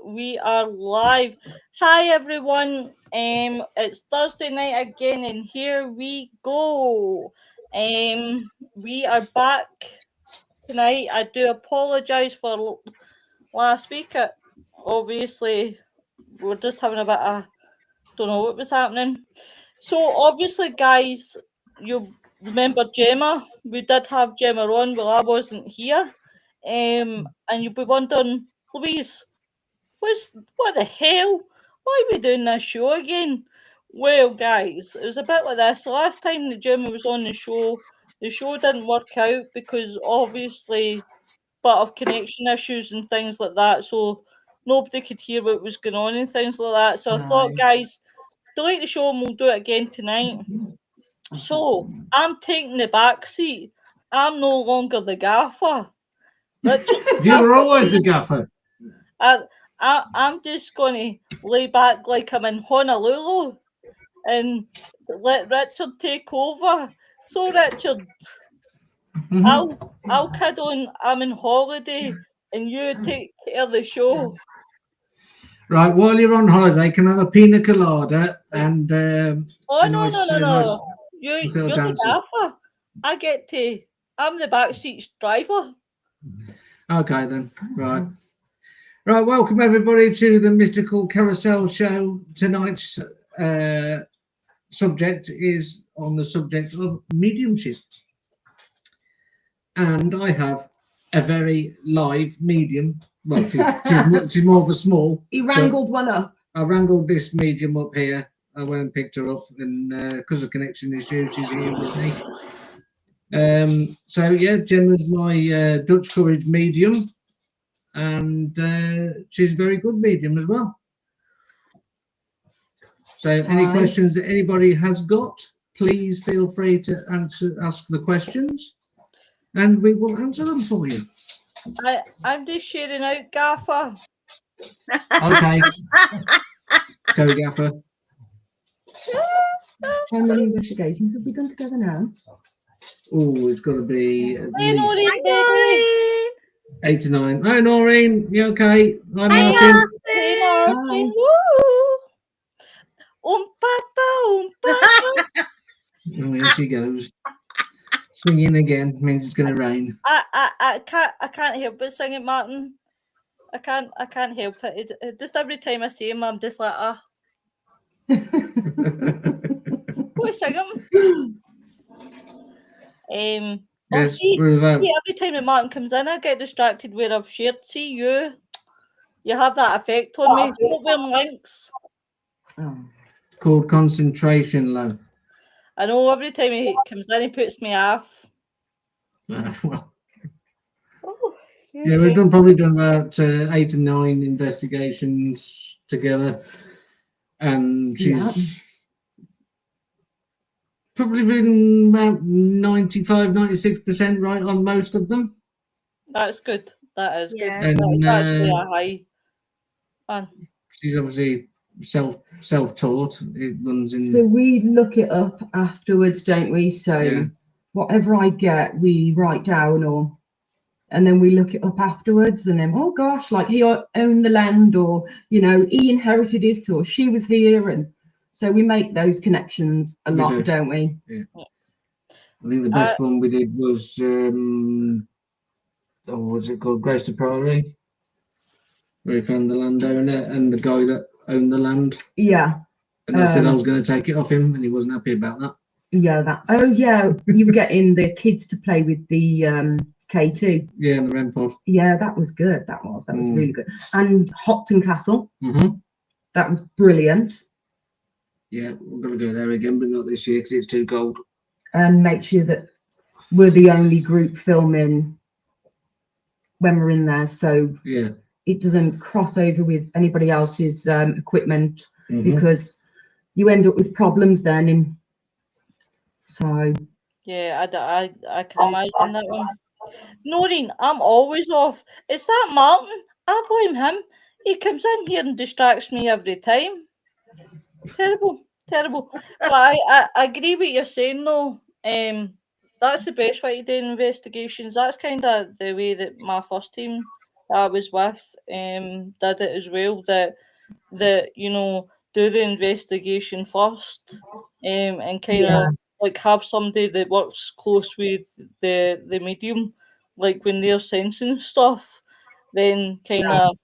we are live. Hi everyone. It's Thursday night again, and here we go. We are back tonight. I do apologise for last week. Obviously, we're just having a bit of don't know what was happening. So obviously, guys, you remember Jemma? We did have Jemma on while I wasn't here. And you'll be wondering, Louise, what the hell? Why are we doing this show again? Well, guys, it was a bit like this. The last time that Jemma was on the show didn't work out because obviously bit of connection issues and things like that. So nobody could hear what was going on and things like that. So I thought, guys, delete the show and we'll do it again tonight. So I'm taking the back seat. I'm no longer the gaffer. Richard's You were always the gaffer. I'm just going to lay back like I'm in Honolulu and let Richard take over. So Richard, I'll kid on I'm in holiday and you take care of the show. Right, while you're on holiday, can I have a pina colada and No. You're the gaffer. I'm the backseat driver. Okay then, right. Right, welcome everybody to the Mystical Carousel show. Tonight's subject is on the subject of mediumship. And I have a very live medium. Well, she's more of a small. He wrangled one up. I wrangled this medium up here. I went and picked her up, and because of connection issues, she's here with me. So yeah, Gemma's my Dutch courage medium, and she's a very good medium as well. So any questions that anybody has got, please feel free to ask the questions, and we will answer them for you. I'm just sharing out, Gaffer. Okay. Go, Gaffer. How many investigations have we done together now? Oh, it's got to be at least 8 to 9. Hi, Noreen. You okay? Hi, Martin. Hey, Martin. Woo! Papa. Oh, here she goes. Singing again means it's going to rain. I can't help but sing it, Martin. I can't help it. Just every time I see him, I'm just like, Go sing him. Yes, see, every time that Martin comes in, I get distracted where I've shared. See you have that effect on me. Stop wearing links. It's called concentration, love. I know every time he comes in, he puts me off. Well. Yeah, we've probably done about 8 or 9 investigations together, and she's probably been about 95-96% right on most of them. That's good. That is good. And, that's actually a high. Man. She's obviously self-taught. It runs in. So we look it up afterwards, don't we? So whatever I get, we write down, and then we look it up afterwards, and then oh gosh, like he owned the land, or he inherited it, or she was here, and so we make those connections a lot, don't we? Yeah. I think the best one we did was what's it called, Grace to Priory, where he found the landowner and the guy that owned the land. Yeah. And I said I was going to take it off him, and he wasn't happy about that. Yeah, you were getting the kids to play with the K2. Yeah, and the REM pod. Yeah, that was good. That was really good. And Hopton Castle. Mm-hmm. That was brilliant. Yeah, we're going to go there again, but not this year because it's too cold. And make sure that we're the only group filming when we're in there, so it doesn't cross over with anybody else's equipment, because you end up with problems then. So yeah, I can imagine that one. Noreen, I'm always off. It's that Martin. I blame him. He comes in here and distracts me every time. Terrible. But I agree with you're saying though. That's the best way to do investigations. That's kind of the way that my first team I was with did it as well. That do the investigation first, and kind of like have somebody that works close with the medium, like when they're sensing stuff, then kind of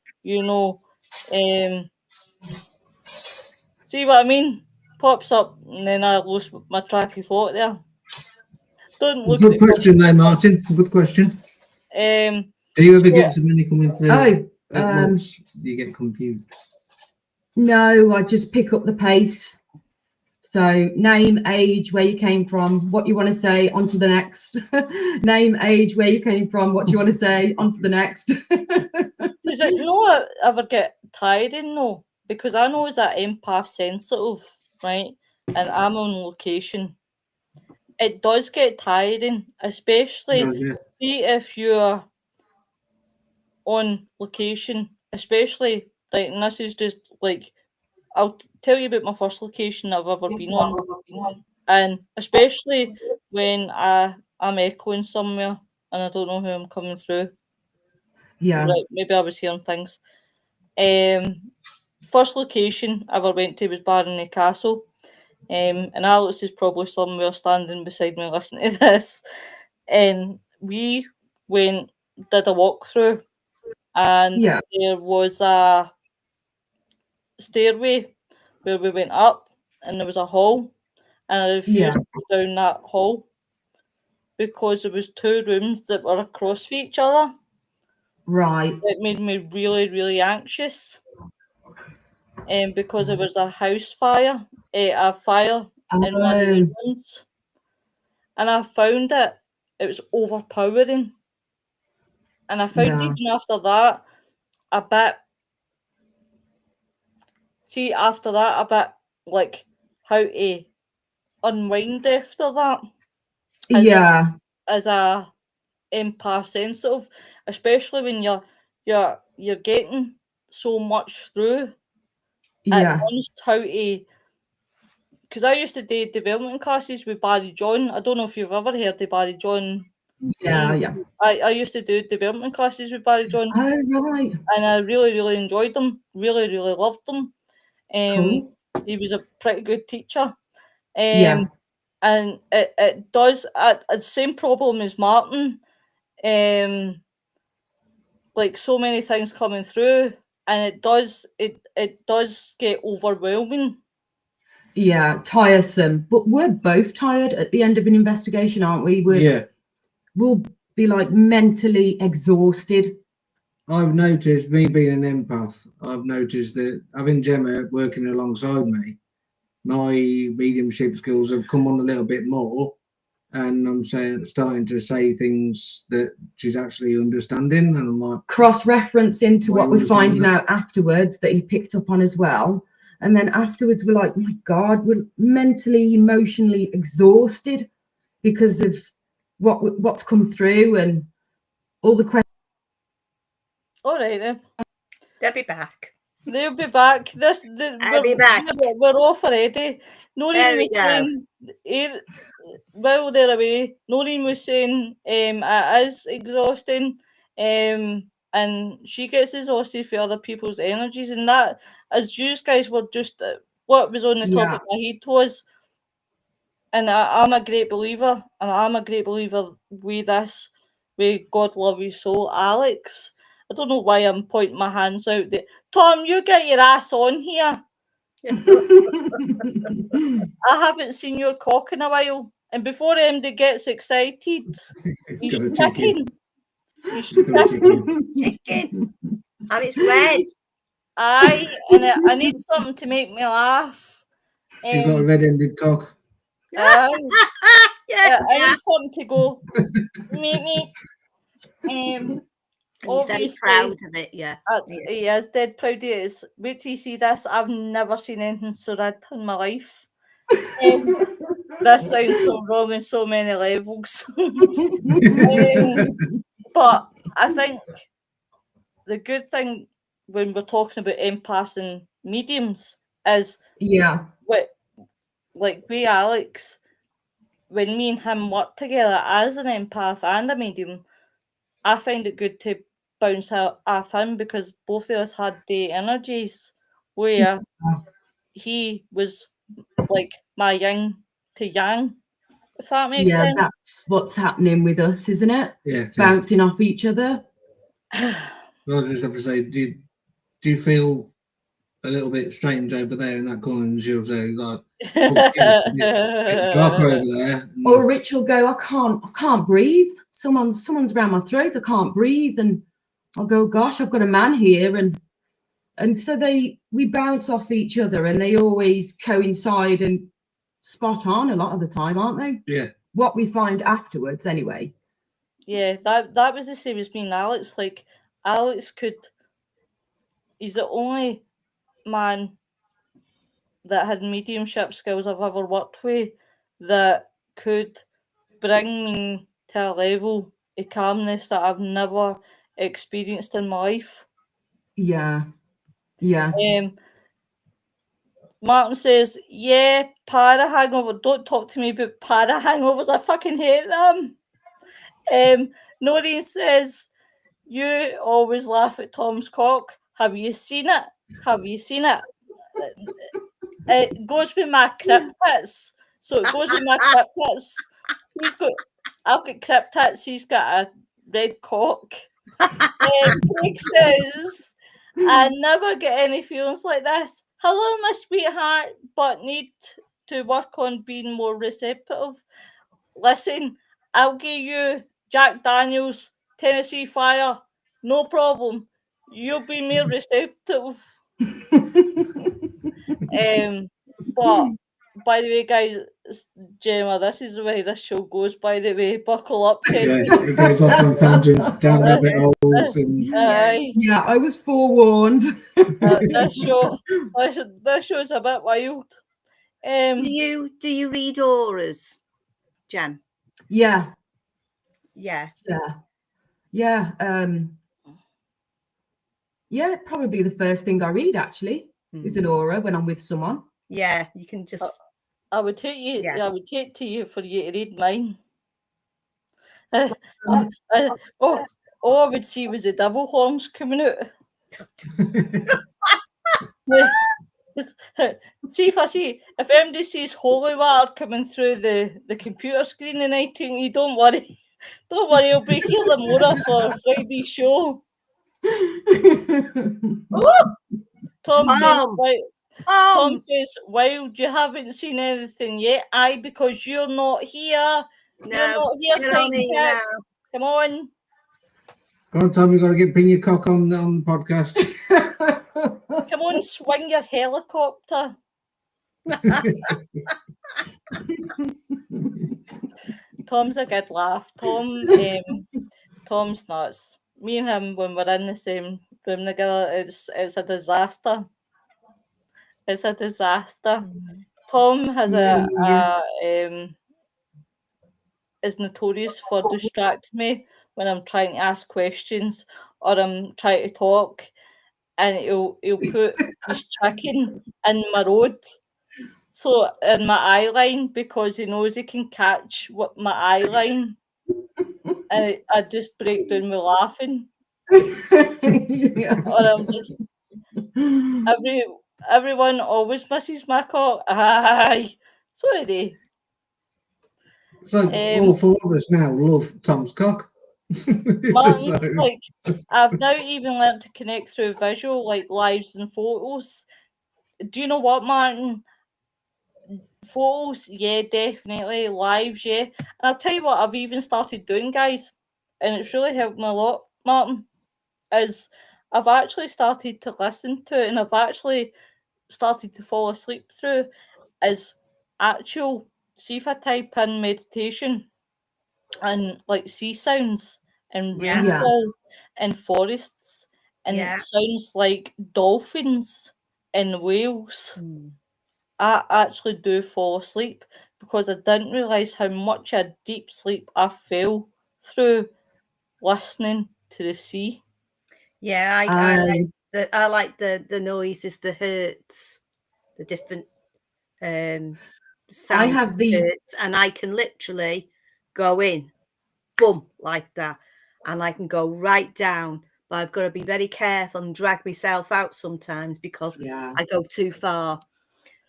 um see what I mean, pops up, and then I lose my track of thought there. Don't look Good at question there, Martin. Good question. um Do you ever so get so many coming through at Oh, once? Do you get confused? no, I just pick up the pace. So name, age, where you came from, what you want to say, on to the next. Name, age, where you came from, what you want to say, on to the next. does it not ever get tiring though? Because I know it's that empath sensitive, right? And I'm on location. It does get tiring, especially Does it? see if you're on location, especially like, and this is just like, I'll tell you about my first location I've ever been on, and especially when I'm echoing somewhere and I don't know who I'm coming through. Yeah, Right, maybe I was hearing things. First location I ever went to was Barony Castle. And Alex is probably somewhere standing beside me listening to this. And we did a walkthrough, and yeah, there was a stairway where we went up, and there was a hall, and I yeah, refused to go down that hall because there was two rooms that were across from each other. right, It made me really, really anxious. Because there was a house fire, a fire in one of the oh, rooms, and I found it was overpowering. And I found yeah, even after that a bit, a bit like how to unwind after that as a yeah, as a empath sensitive, especially when you're getting so much through at yeah, once. How to, because I used to do development classes with Barry John. I don't know if you've ever heard of Barry John. yeah, yeah. I used to do development classes with Barry John, Oh, right, and I really, really enjoyed them. Really, really loved them. Um, cool. he was a pretty good teacher. Yeah, And it does the same problem as Martin. Um, like so many things coming through, and it does get overwhelming. yeah, tiresome. But we're both tired at the end of an investigation, aren't we? Yeah. We'll be like mentally exhausted. I've noticed, me being an empath, I've noticed that having Jemma working alongside me, my mediumship skills have come on a little bit more, and starting to say things that she's actually understanding, and I'm like, Cross-reference into why what you we're understand finding that? out afterwards that he picked up on as well. And then afterwards, we're like, my God, we're mentally, emotionally exhausted because of what's come through and all the questions. All right then, They'll be back. they'll be back. I'll be back. We're off already. Noreen There we was go. saying, while they're away, Noreen was saying it is exhausting, and she gets exhausted for other people's energies, and that, as you guys were just what was on the top Yeah, of my head was, and I'm a great believer, and I'm a great believer with this, with God love his soul, Alex. I don't know why I'm pointing my hands out there. Tom, you get your ass on here. I haven't seen your cock in a while. And before MD gets excited, he's Got a chicken. checking. He's Got a checking. chicken. Chicken. And it's red. Aye, and I need something to make me laugh. She's got a red-ended cock. Aye, Yeah. I need something to go. Me. And he's very Obviously, proud of it, yeah. he is dead proud of it. Wait till you see this. I've never seen anything so red in my life. This sounds so wrong on so many levels. But I think the good thing when we're talking about empaths and mediums is yeah, like we Alex, when me and him work together as an empath and a medium, I find it good to bounce off him because both of us had the energies where he was like my yin to yang, if that makes Yeah, sense. that's what's happening with us, isn't it? Yeah, it is. Bouncing off each other. I just have to say, do you feel a little bit strange over there in that corner? And she'll say, like, oh, it's a bit darker over there. Or Rich will go, I can't breathe. Someone's around my throat. I can't breathe. And I'll go, gosh, I've got a man here. And so we bounce off each other, and they always coincide and spot on a lot of the time, aren't they? Yeah. What we find afterwards, anyway. Yeah, that was the same as me and Alex. Like, Alex he's the only man that had mediumship skills I've ever worked with that could bring me to a level of calmness that I've never experienced in my life. Yeah. Yeah. Martin says, yeah, para hangover. Don't talk to me about para hangovers. I fucking hate them. Noreen says, you always laugh at Tom's cock. Have you seen it? Have you seen it? It goes with my cryptids. So it goes with my cryptids. I've got cryptids. He's got a red cock. Craig says, I never get any feelings like this. Hello, my sweetheart, but need to work on being more receptive. Listen, I'll give you Jack Daniels, Tennessee Fire, no problem. You'll be more receptive. But by the way, guys, Jemma, this is the way this show goes. By the way, buckle up, Teddy. Yeah, it goes off on tangents, down rabbit holes, and yeah, I was forewarned. This show's a bit wild. Do you read auras, Jem? Yeah. Yeah. Yeah. Yeah, probably the first thing I read actually is an aura when I'm with someone. Yeah, you can just. I would take you. Yeah. I would take to you for you to read mine. All I would see was the devil horns coming out. See if MD sees holy water coming through the computer screen the night to me, don't worry. Don't worry, I'll be here the more for Friday's show. Tom says, Wild, you haven't seen anything yet. Aye, because you're not here. No, you're not here, sidekick. Come on. Go on, Tom, you've got to pin your cock on the podcast. Come on, swing your helicopter. Tom's a good laugh. Tom's nuts. Me and him, when we're in the same room together, it's a disaster. It's a disaster. Tom has is notorious for distracting me when I'm trying to ask questions or I'm trying to talk, and he'll put his chicken in my road. So in my eye line, because he knows he can catch what my eye line, and I just break down with laughing. Or I'm just everyone always misses my cock. Aye, so do they. So all four of us now love Tom's cock. Martin's like, I've now even learned to connect through visual, like lives and photos. Do you know what, Martin? Photos, yeah, definitely. Lives, yeah. And I'll tell you what I've even started doing, guys, and it's really helped me a lot, Martin, is I've actually started to listen to it, and I've actually started to fall asleep through, is actual, see if I type in meditation and like sea sounds and rainfall and forests and sounds like dolphins and whales. I actually do fall asleep because I didn't realise how much a deep sleep I fell through listening to the sea. Yeah, I like the noises, the hertz, the different sounds. I have the hertz, and I can literally go in, boom, like that, and I can go right down. but I've got to be very careful and drag myself out sometimes because Yeah. I go too far.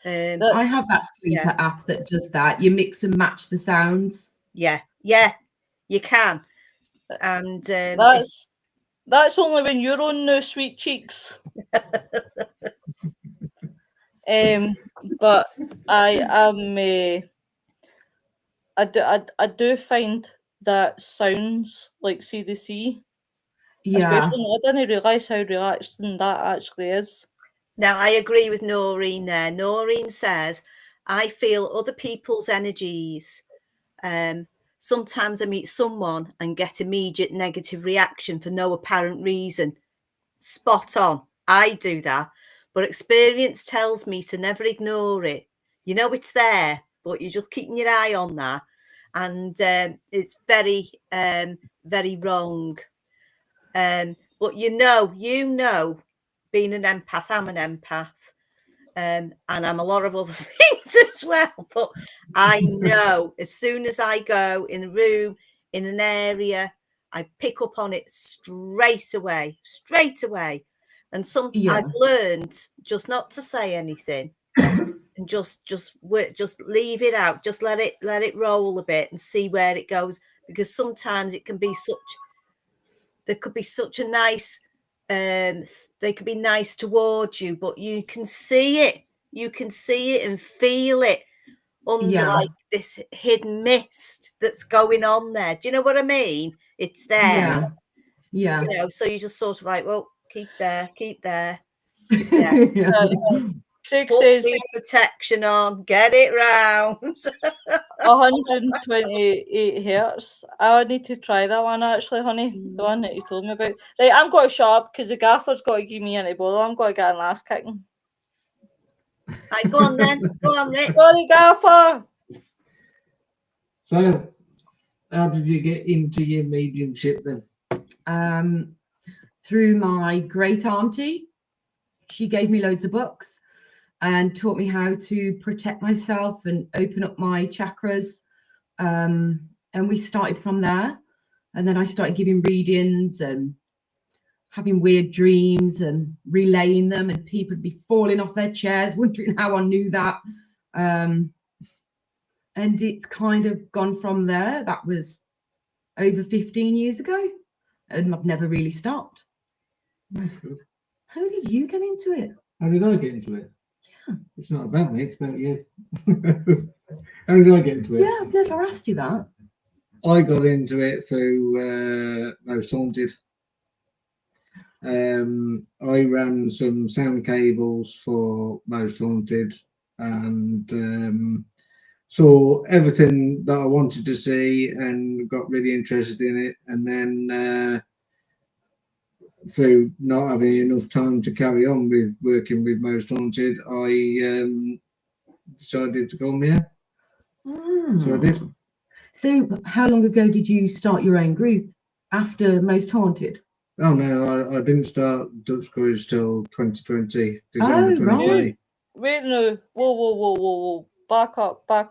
I have that sleeper app that does that. You mix and match the sounds. Yeah, you can. And that's only when you're on the sweet cheeks. But I am. I do find that sounds like CDC. Yeah. Especially, I didn't realise how relaxing that actually is. Now, I agree with Noreen there. Noreen says, I feel other people's energies. Sometimes I meet someone and get immediate negative reaction for no apparent reason. Spot on. I do that. But experience tells me to never ignore it. You know it's there, but you're just keeping your eye on that. And it's very, very wrong. But you know, being an empath, I'm an empath. And I'm a lot of other things as well. But I know as soon as I go in a room, in an area, I pick up on it straight away. And I've learned just not to say anything and just leave it out. Just let it roll a bit and see where it goes. Because sometimes it can be there could be such a nice, they could be nice towards you, but you can see it and feel it under like this hidden mist that's going on there. Do you know what I mean? It's there. Yeah. You know, so you just sort of like, well, keep there. Craig Put says the protection on, get it round. 128 hertz. I need to try that one actually, honey. The one that you told me about. Right, I'm going to shut up because the gaffer's got to give me an Ebola. I'm going to get an ass kicking. Right, go on then. Go on, Rick. Sorry, gaffer. So, how did you get into your mediumship then? Through my great auntie. She gave me loads of books and taught me how to protect myself and open up my chakras. And we started from there. And then I started giving readings and having weird dreams and relaying them, and people would be falling off their chairs, wondering how I knew that. And it's kind of gone from there. That was over 15 years ago, and I've never really stopped. That's good. How did you get into it? How did I get into it? Yeah. It's not about me, it's about you. How did I get into it? Yeah, I've never asked you that. I got into it through Most Haunted. I ran some sound cables for Most Haunted and saw everything that I wanted to see and got really interested in it. And then through not having enough time to carry on with working with Most Haunted, I decided to come here. So I did. So how long ago did you start your own group after Most Haunted? Oh no, I didn't start Dutch Cruise till 2020, December 2020. Right. Wait no. Whoa. Back up. I'm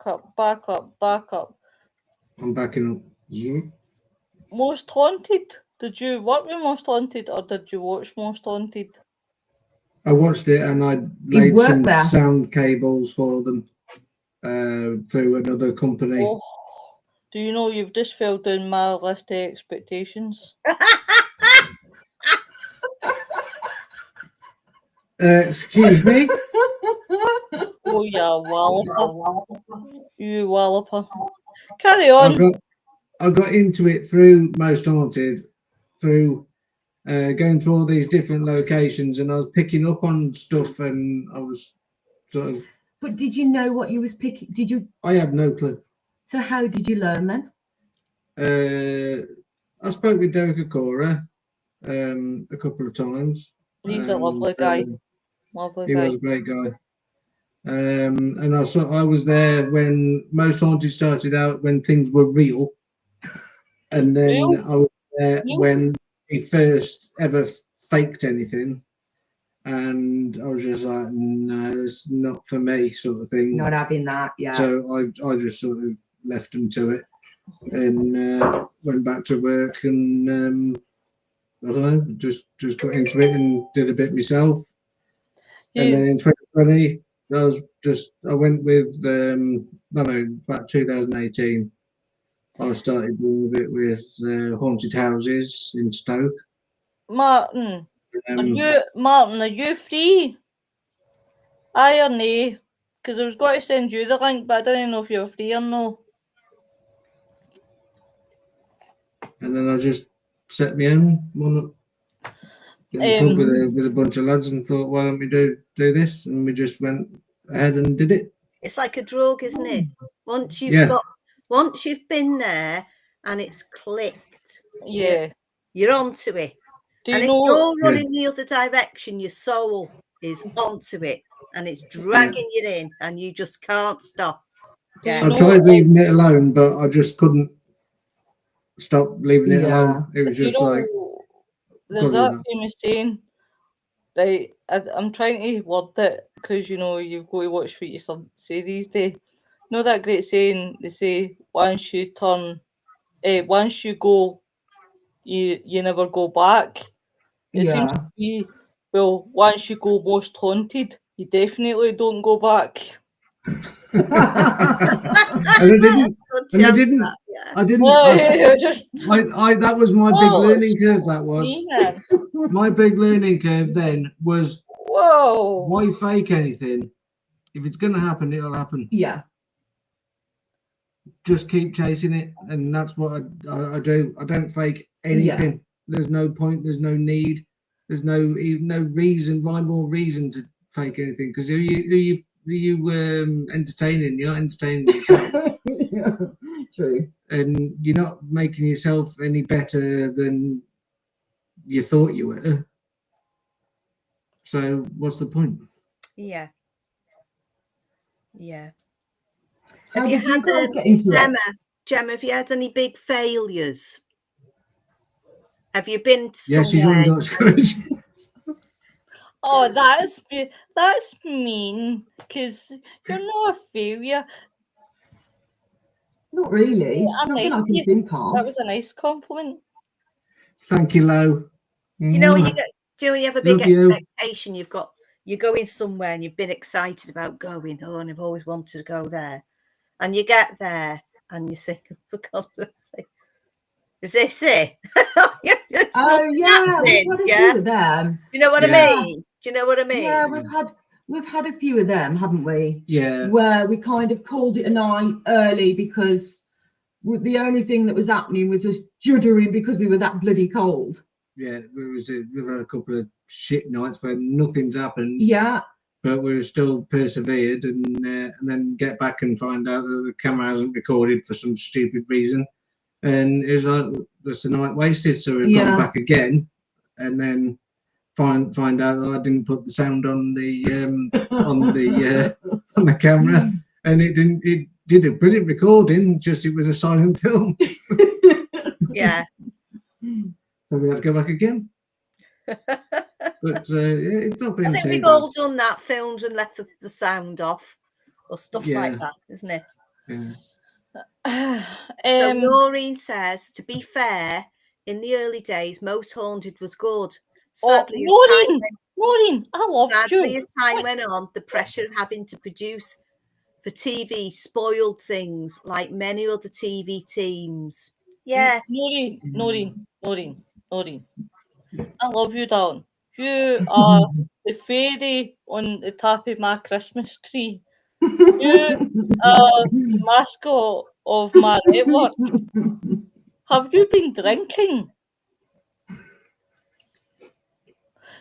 backing up. Most Haunted? Did you work with Most Haunted or did you watch Most Haunted? I watched it and I laid some sound cables for them through another company. Oh, do you know you've just fell down my list of expectations? Excuse me? Oh, yeah, walloper. You walloper. Carry on. I got into it through Most Haunted, through going to all these different locations, and I was picking up on stuff, and I was sort of. But did you know what you was picking? Did you? I have no clue. So how did you learn then? I spoke with Derek Akora a couple of times. He's a lovely guy. He was a great guy. And I was there when Most Haunted started out, when things were real, and then I was there when he first ever faked anything, and I was just like, no, that's not for me, sort of thing. Not having that, yeah. So I just sort of left him to it and went back to work, and I don't know, just got into it and did a bit myself. And then You, in 2020, I went with, I don't know, about 2018. I started doing a bit with haunted houses in Stoke. Martin, Um, Martin, are you free? Aye or nay? Because I was going to send you the link, but I didn't know if you were free or no. and then I just set my own one up in the pub with a bunch of lads and thought, why don't we do this? And we just went ahead and did it. It's like a drug, isn't it? Once Yeah. you've been there and it's clicked, Yeah. you're onto it. Do And you if know? you're running the other direction, your soul is onto it and it's dragging you in and you just can't stop. Do you I know? tried leaving it alone, but I just couldn't stop leaving it Yeah. alone. It was Do you just like, know? got There's to do that that. famous saying. Right, I'm trying to word it because you know you've got to watch what you say these days. You know that great saying they say once you go, you never go back. It seems to Yeah. be once you go most haunted, you definitely don't go back. And I didn't. And I didn't. I didn't. Oh, just That was my big learning curve. That was me, man. my big learning curve. Then was Whoa. why fake anything? If it's going to happen, it'll happen. Yeah. Just keep chasing it, and that's what I do. I don't fake anything. Yeah. There's no point. There's no need. There's no reason, rhyme or reason to fake anything. Because who you entertaining? You're not entertaining yourself. Yeah. True. And you're not making yourself any better than you thought you were. So what's the point? Yeah. How Have you did you had guys get into it? Jemma, have you had any big failures? Have you been Yes, he's somewhere? running Dutch Courage. Oh, that's mean. Because you're not a failure. Not really. I'm Nothing nice I to can you. think That of. was a nice compliment. Thank you, Lo. You know when you have a big Love you. expectation, you're going somewhere and you've been excited about going. Oh, and I've always wanted to go there. And you get there and you think, for God's sake, is this it? It's Oh yeah, we've had a few of them. Do you know what I mean? Do you know what I mean? Yeah, we've had a few of them, haven't we? Yeah. Where we kind of called it a night early because the only thing that was happening was us juddering because we were that bloody cold. Yeah, we've had a couple of shit nights where nothing's happened. Yeah. But we've still persevered and then get back and find out that the camera hasn't recorded for some stupid reason. And it was like, that's a night wasted. So we've gone back again and then find out that I didn't put the sound on the on the camera, and it did a brilliant recording, just it was a silent film. Yeah. So we had to go back again. But it's not been I think too we've bad. all done that, filmed and left the sound off or stuff like that, isn't it? Yeah. So Noreen says, to be fair, in the early days, most haunted was good. Sadly, Noreen, I love you. Sadly, as time went on, the pressure of having to produce for TV spoiled things like many other TV teams. Yeah. Noreen. I love you, darling. You are the fairy on the top of my Christmas tree. You are the mascot of my network. Have you been drinking?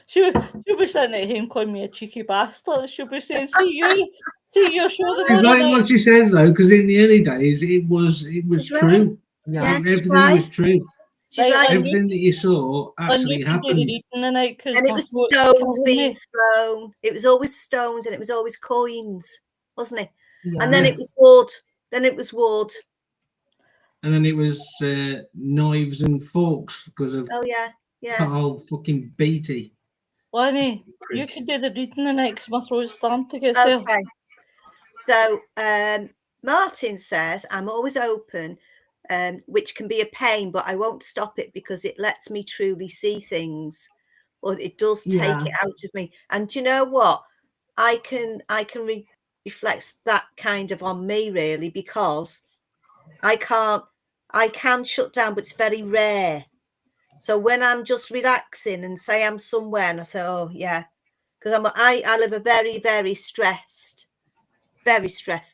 She'll be sitting at home calling me a cheeky bastard. She'll be saying, see you're sure the She's right in what she says though, because in the early days it was true. Yeah, everything was true. She's right. Everything that you saw actually happened. And it was stones being thrown. It was always stones and it was always coins, wasn't it? Yeah. And then it was wood. And then it was knives and forks because of Carl fucking Beatty. Lenny, you can do the reading tonight because my throat's starting to get okay. So Martin says, I'm always open which can be a pain, but I won't stop it because it lets me truly see things, or it does take it out of me. And do you know what? I can reflect that kind of on me, really, because I can shut down, but it's very rare. So when I'm just relaxing and say I'm somewhere and I thought, oh yeah, because I live a very, very stressed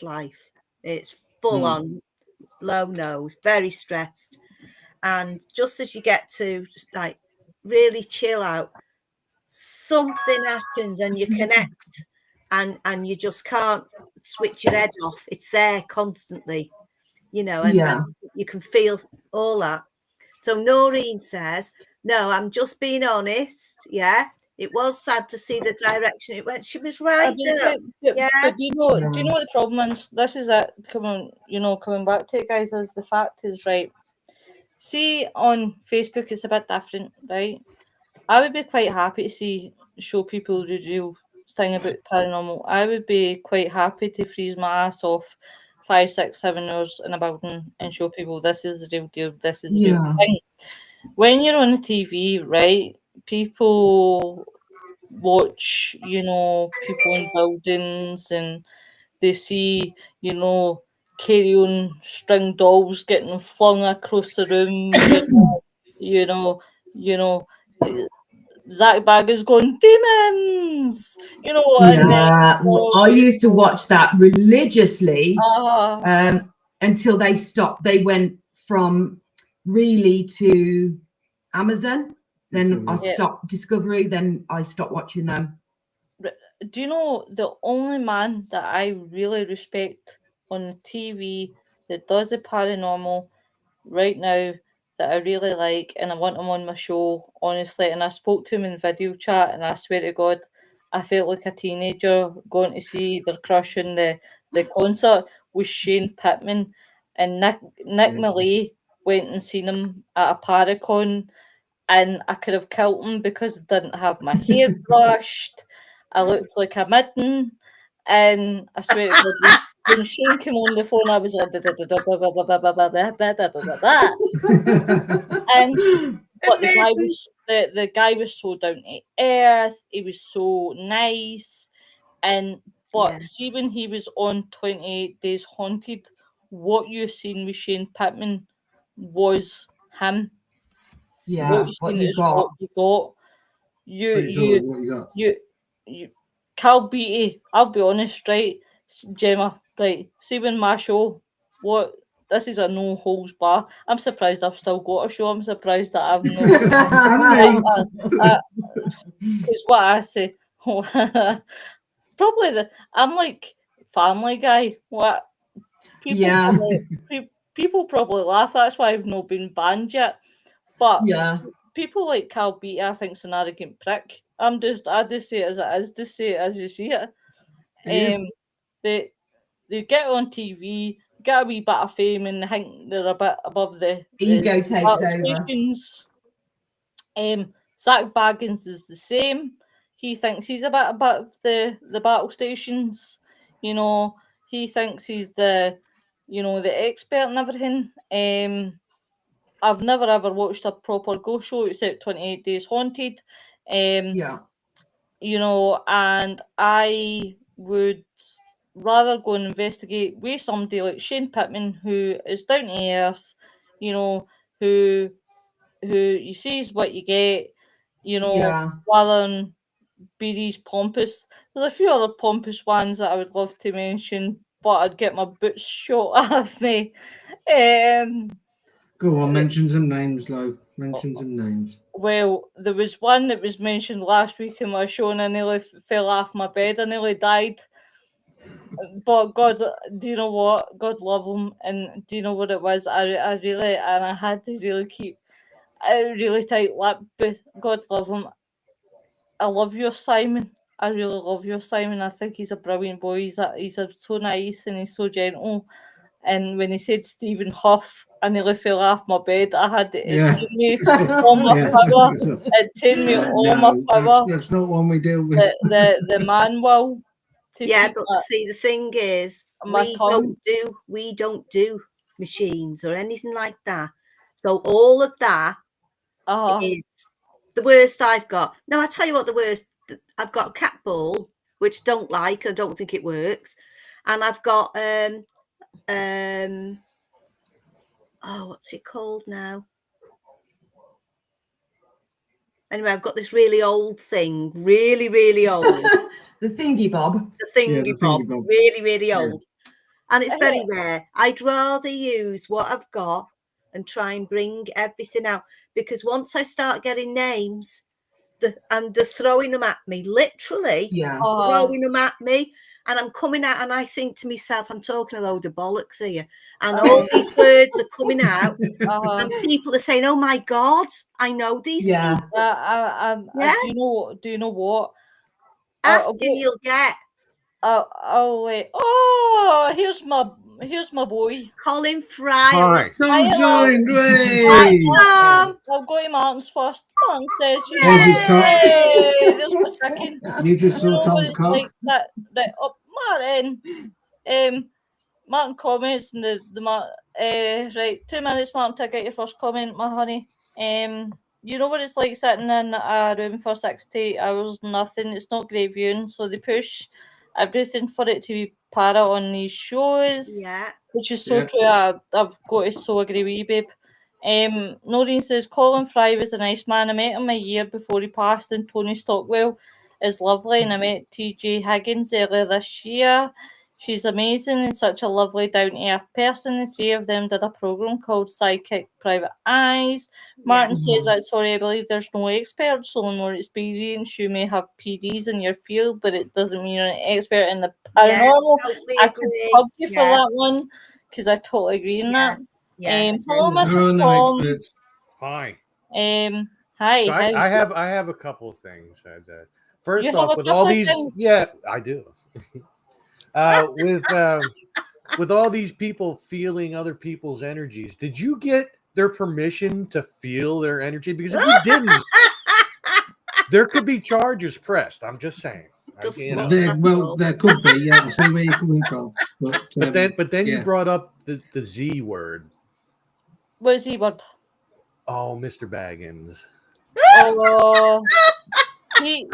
life. It's full on low nose, very stressed. And just as you get to like really chill out, something happens and you connect and you just can't switch your head off. It's there constantly, and you can feel all that. So Noreen says, no, I'm just being honest. Yeah. It was sad to see the direction it went. She was right though. Yeah. But do you know what the problem is? This is it. Coming back to it, guys, is the fact is, right. See, on Facebook, it's a bit different, right? I would be quite happy to show people the real thing about paranormal. I would be quite happy to freeze my ass off 5, 6, 7 hours in a building and show people this is the real deal, this is the real thing. When you're on the TV, right, people watch, people in buildings and they see, carry on string dolls getting flung across the room, you know, Zach Bagger's going, demons, and then, I used to watch that religiously uh, until they stopped. They went from really to Amazon. Then I stopped Discovery. Then I stopped watching them. do you know the only man that I really respect on the TV that does the paranormal right now that I really like and I want him on my show, honestly, and I spoke to him in video chat and I swear to God, I felt like a teenager going to see their crush in the concert was Shane Pittman, and Nick Millay went and seen him at a Paracon, and I could have killed him because I didn't have my hair brushed. I looked like a midden, and I swear to God, when Shane came on the phone, I was like, and but the guy was so down to earth. He was so nice, but see when he was on 28 Days Haunted, what you seen with Shane Pittman was him. Yeah, what you got. What you got? You Cal Beatty, I'll be honest, right, Jemma, right, see when my show, this is a no holds bar. I'm surprised I've still got a show. I'm surprised that I've not because what I say probably I'm like Family Guy. What people probably laugh. That's why I've not been banned yet. But people like Cal Beatty, I think, is an arrogant prick. I just say it as it is. Just say it as you see it. They get on TV, get a wee bit of fame, and think they're a bit above the ego takes over. Stations. Zach Baggins is the same. He thinks he's a bit above the battle stations. He thinks he's the expert and everything. I've never ever watched a proper ghost show except 28 Days Haunted. And I would rather go and investigate with somebody like Shane Pittman, who is down to earth, who you see is what you get, rather than be these pompous. There's a few other pompous ones that I would love to mention, but I'd get my boots shot of me. Go on, mention some names, Lo. Mention some names. Well, there was one that was mentioned last week in my show, and I nearly fell off my bed. I nearly died. But God, do you know what? God love him, and do you know what it was? I really, and I had to really keep a really tight lip. But God love him. I love you, Simon. I really love you, Simon. I think he's a brilliant boy. He's so nice and he's so gentle. And when he said Stephen Huff, I nearly fell off my bed. I had to take me all my power. It took me all my power. That's not one we deal with. The manual. But see, the thing is, we don't do machines or anything like that. So all of that Uh-huh. is the worst I've got. Now, I tell you what, the worst, I've got a cat ball, which don't like, I don't think it works. And I've got, oh, what's it called now? Anyway, I've got this really old thing, really, really old. The thingy bob. The thingy bob, really, really Yeah. old. And it's very rare. I'd rather use what I've got and try and bring everything out, because once I start getting names, and they're throwing them at me, literally Yeah. throwing them at me, and I'm coming out and I think to myself, I'm talking a load of bollocks here, and all these words are coming out, and people are saying, "Oh my God, I know these Yeah. people." Yeah. Do you know what? Asking you'll get. I'll wait. Oh, here's my boy. Colin Fry. Hi. Tom's joined, Hi, Tom. I'll go to Martin's first. Martin says, There's his cock. "Hey, there's my chicken." You just You saw know what Tom's it's cock. like that. Right up, Martin. Martin comments and right, 2 minutes, Martin, to get your first comment, my honey. You know what it's like sitting in a room for 6 to 8 hours, nothing. It's not great viewing, so they push everything for it to be para on these shows. Yeah. Which is so true. I've got to so agree with you, babe. Noreen says Colin Fry was a nice man. I met him a year before he passed, and Tony Stockwell is lovely. And I met TJ Higgins earlier this year. She's amazing and such a lovely, down-to-earth person. The three of them did a program called Psychic Private Eyes. Martin says that, sorry, I believe there's no experts, only more experience. You may have PDs in your field, but it doesn't mean you're an expert in the paranormal. Totally I could agree. hug you for that one, because I totally agree in that. Hello, There Mr. are no Tom. experts. Hi. Hi. So how- I have a couple of things. First You have off, a with couple all of these, things? yeah, I do. With all these people feeling other people's energies, did you get their permission to feel their energy? Because if you didn't, there could be charges pressed. I'm just saying. There could be. Yeah, I see where you're coming from. But then yeah. you brought up the Z word. What is he word? Oh, Mr. Baggins. Oh,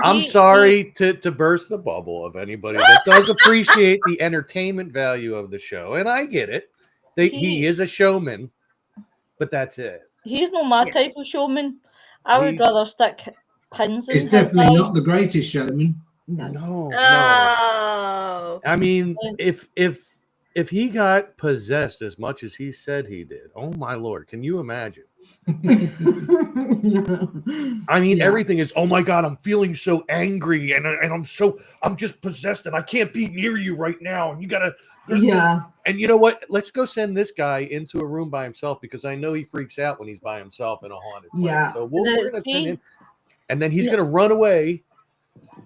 I'm sorry to burst the bubble of anybody that does appreciate the entertainment value of the show, and I get it. He is a showman, but that's it. He's not my type of showman. I would rather stick pins in It's his definitely eyes. not the greatest showman. No. Oh. I mean, if he got possessed as much as he said he did, oh my Lord, can you imagine? I mean, everything is, oh my God, I'm feeling so angry and I'm just possessed and I can't be near you right now. And you gotta, And you know what? Let's go send this guy into a room by himself, because I know he freaks out when he's by himself in a haunted place. So we're gonna send him, and then he's gonna run away,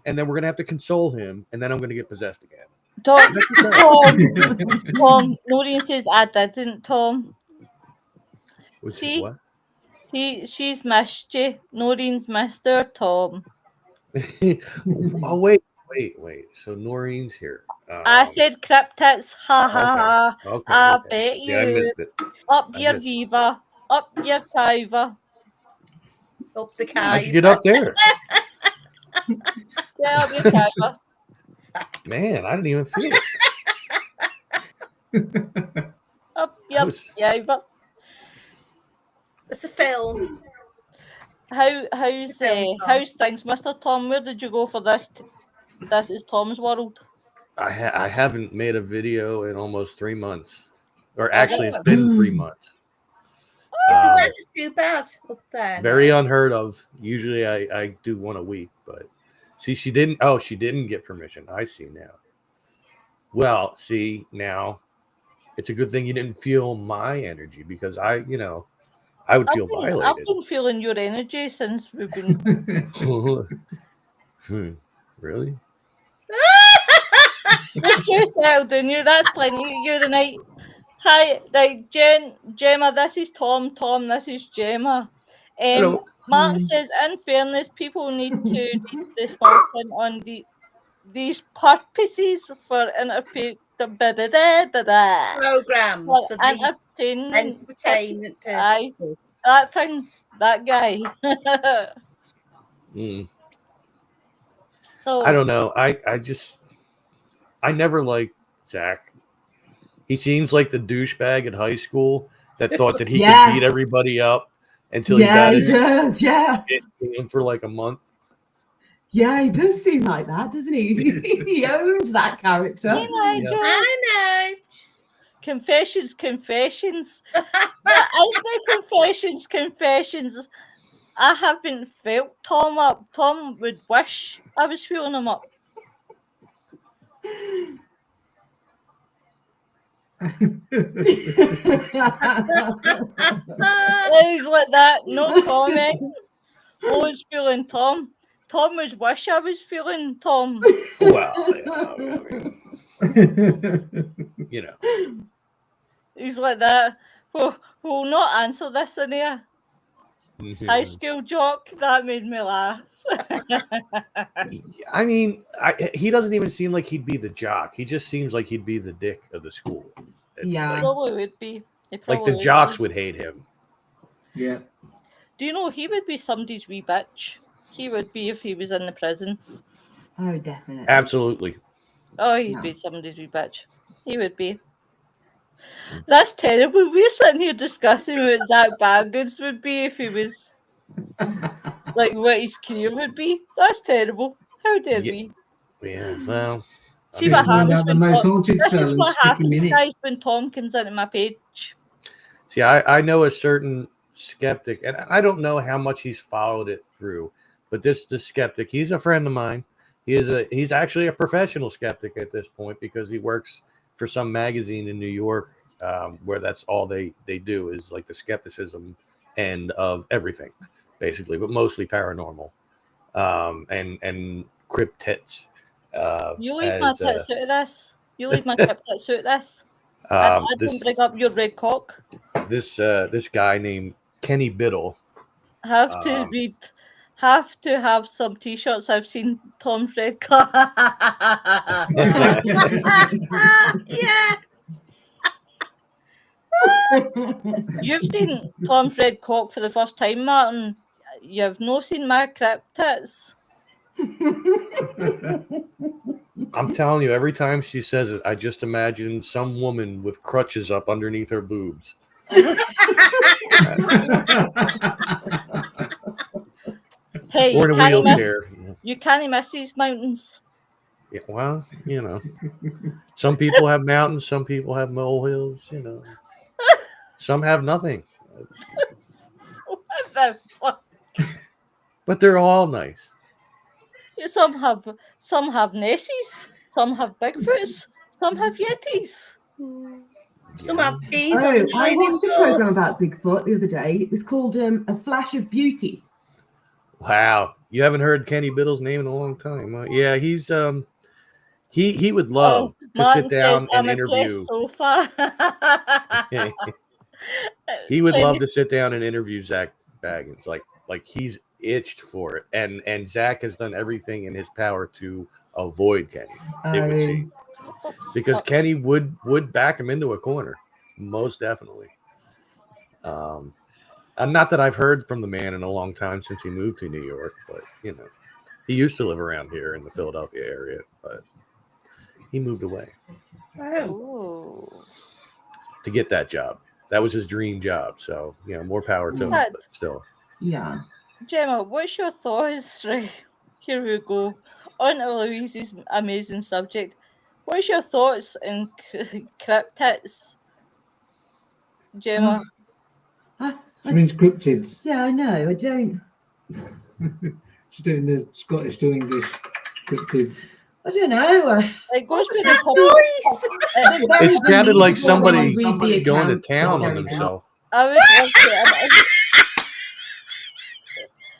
and then we're gonna have to console him, and then I'm gonna get possessed again. Tom, Noreen says I didn't, Tom. See, what? She's missed you. Noreen's missed her, Tom. Oh wait. So Noreen's here. I said cryptids. Ha ha ha. Okay. I bet you. Yeah, I missed it. Up your Viva. Up your Kiva. Up the How'd you get up there? Yeah, up your Kiva. Man, I didn't even feel it. Up your Kiva. It's a film. How's things, Mr. Tom? Where did you go for this? This is Tom's World. I haven't made a video in almost 3 months, or actually, it's been 3 months. Isn't too bad up there? Very unheard of. Usually, I do one a week, but see, she didn't get permission. I see now. Well, see now, it's a good thing you didn't feel my energy, because I would feel violated. I've been feeling your energy since we've been. Really? Just you settled in you. That's plenty of you tonight. Hi, right, Jemma. This is Tom. Tom, this is Jemma. Hello. Mark says, in fairness, people need to read the small print on these purposes for Programs for these entertainment entertainment Aye, purposes. that thing, that guy. So I don't know. I never liked Zach. He seems like the douchebag in high school that thought that he could beat Yes. everybody up until Yeah, he he got does. Yeah. it in him for like a month. Yeah, he does seem like that, doesn't he? He owns that character. Nigel, I know. confessions. I say confessions. I haven't felt Tom up. Tom would wish I was feeling him up. Things like that, no comment. Always feeling Tom. Tom was wish I was feeling Tom. Well, you know. He's like that. We'll not answer this in here. High school jock, that made me laugh. I mean, he doesn't even seem like he'd be the jock. He just seems like he'd be the dick of the school. It's Yeah. He probably would be. Like the jocks would hate him. Yeah. Do you know he would be somebody's wee bitch? He would be if he was in the prison. Oh, definitely. Absolutely. Oh, he'd be somebody's wee bitch. He would be. That's terrible. We're sitting here discussing what Zach Bagans would be if he was like what his career would be. That's terrible. How dare we? Yeah, well. See what happens the most haunted this cell is and what stick him happens, in it. guys, when Tom comes into my page. See, I know a certain skeptic, and I don't know how much he's followed it through, but this skeptic, he's a friend of mine. He's actually a professional skeptic at this point because he works for some magazine in New York where that's all they do is like the skepticism end of everything, basically, but mostly paranormal and cryptids. You leave my tits out of this. You leave my cryptids out of this. I didn't bring up your red cock. This guy named Kenny Biddle. Have to have some t-shirts. I've seen Tom's red cock. Yeah. You've seen Tom's red cock for the first time, Martin. You've not seen my cryptids. I'm telling you, every time she says it, I just imagine some woman with crutches up underneath her boobs. Hey, or in a wheelchair. You can't miss these mountains. Yeah, well, you know, some people have mountains, some people have molehills. You know, some have nothing. What the fuck? But they're all nice. Some have Nessies, some have Bigfoots, some have Yetis. Some have peas. Oh, I watched a program about Bigfoot the other day. It was called A Flash of Beauty. Wow, you haven't heard Kenny Biddle's name in a long time. Huh? Yeah, he's he would love to sit down and interview. He would love to sit down and interview Zach Bagans. Like he's itched for it, and Zach has done everything in his power to avoid Kenny. It would seem because Kenny would back him into a corner, most definitely. Not that I've heard from the man in a long time since he moved to New York, but you know, he used to live around here in the Philadelphia area, but he moved away to get that job. That was his dream job. So, you know, more power to him, but still. Yeah. Jemma, what's your thoughts? Right, here we go. On to Louise's amazing subject. What's your thoughts on cryptids, Jemma? She means cryptids. Yeah, I know. I don't. She's doing the Scottish to English cryptids. I don't know. It goes with the noise. It sounded like somebody going to town on himself.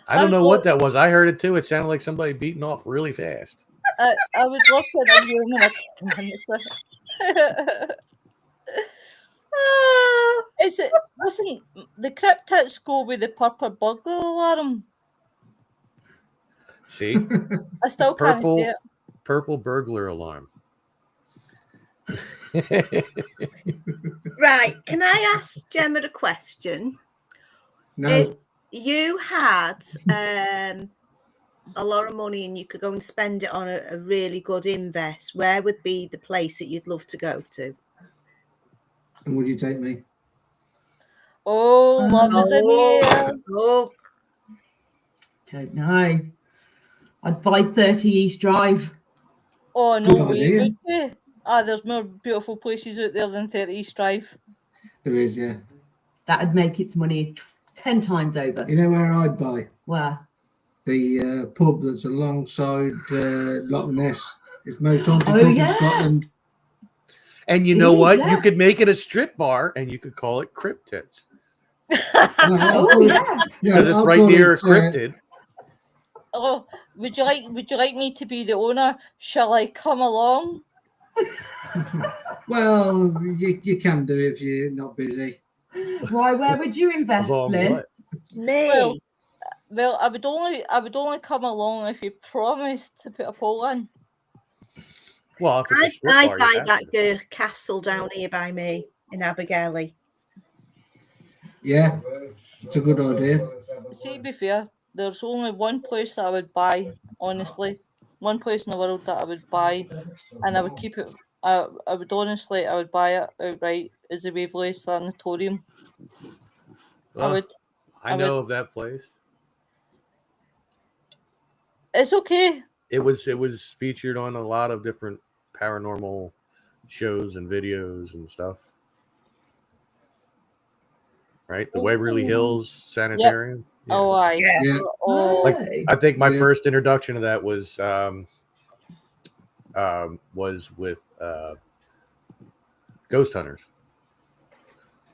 I don't know what that was. I heard it too. It sounded like somebody beating off really fast. I would love to have you is it? Listen, the cryptids go with the purple burglar alarm. See, I still can't see it. purple burglar alarm. Right. Can I ask Jemma a question? No. If you had a lot of money and you could go and spend it on a really good invest, where would be the place that you'd love to go to? And would you take me? Oh, love is in the air. Oh, Don't know. I'd buy 30 East Drive. Oh, no Good way, idea. would you? Ah, there's more beautiful places out there than 30 East Drive. There is, yeah. That'd make its money 10 times over. You know where I'd buy? Where? The pub that's alongside Loch Ness. It's most haunted Oh, pub in yeah. Scotland. And you It know is, what? yeah. You could make it a strip bar, and you could call it Cryptids No, I'll Oh, call it- yeah. because no, it's I'll right call near a it, cryptid. Oh, would you like me to be the owner? Shall I come along? well, you can do it if you're not busy. Why? Where would you invest, Along Lynn? what? me. Well, I would only come along if you promised to put a poll in. Well, if it's a strip I'd bar, you buy have that to. castle down here by me in Abergele. Yeah, it's a good idea. See, to be fair, there's only one place that I would buy, honestly. One place in the world that I would buy, and I would keep it. I would buy it outright, is the Waverley Sanatorium. Well, I I know would. of that place. It's okay. It was featured on a lot of different paranormal shows and videos and stuff. Right, the Waverly Hills Sanitarium. Yeah. Oh, aye. Yeah. Oh, Hey. I think my Yeah. first introduction to that was with Ghost Hunters.